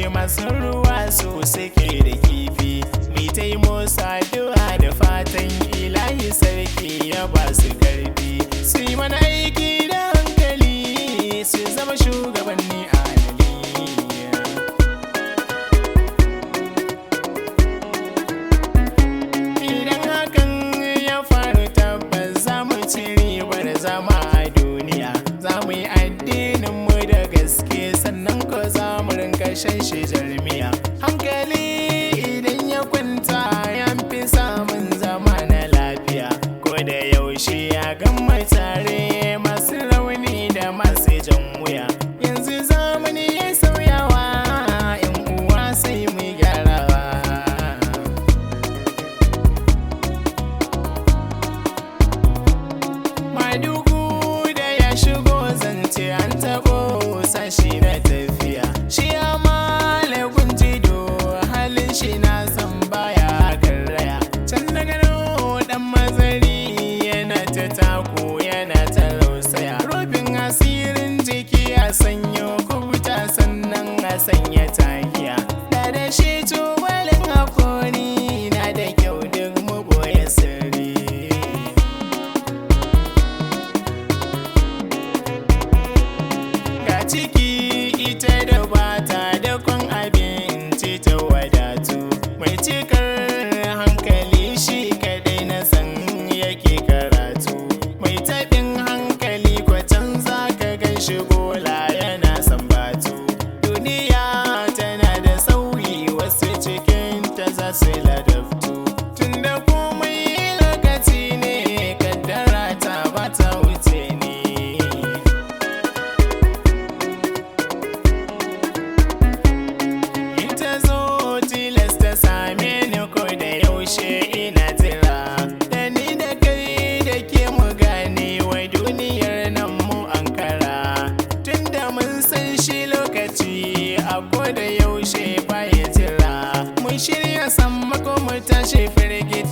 masu ruwa su suke da kifi. Mi taimo saduwa da fatan ilahi sarki ya ba su karfi. Su yi mana aiki da hankali su zama shugabanni adali. Idan hakan ya faru tabbas za mu ci ribar zama a duniya. Za mu yi addininmu da gaske sannan ko za mu rinka shan shi jarmiya. Hankali idan ya kwanta ya fi samun zama na lafiya. Ko da yaushe ya gama tare masu rauni da masu jan wuya. Yanzu zamani ya sauyawa in uwa sai mu gyarawa. Madugu da ya shigo zance an taɓo sashi na tafiya. Shi amala gunjido halin shi na san baya karraya. Can na gano dan mazari yana ta tako yana ta rausaya. Rufin asirin jiki a sanyo kubuta sannan a sanya takiya. Da shi tubalin hakori na da kyau duk mu boye sirri. Ga ciki ita da bata da kwan abinci ta wadatu. Mai cikar hankali shi kadai na san yake karatu. Mai taɓin hankali kwatan za ka gan shi bola yana sambatu. Duniya tana da sauyi wasu cikinta za su ladabtu. Tunda komai lokaci ne kaddara ta bata wuce ne. Ita zo tilasta same ni ko da yaushe ina jira. Da ni da kai da ke mu gane wai duniyar nan mu ankara. Tunda mun san shi lokaci a ko da yaushe baya jira. Mun shirya sammako mu tashi firgi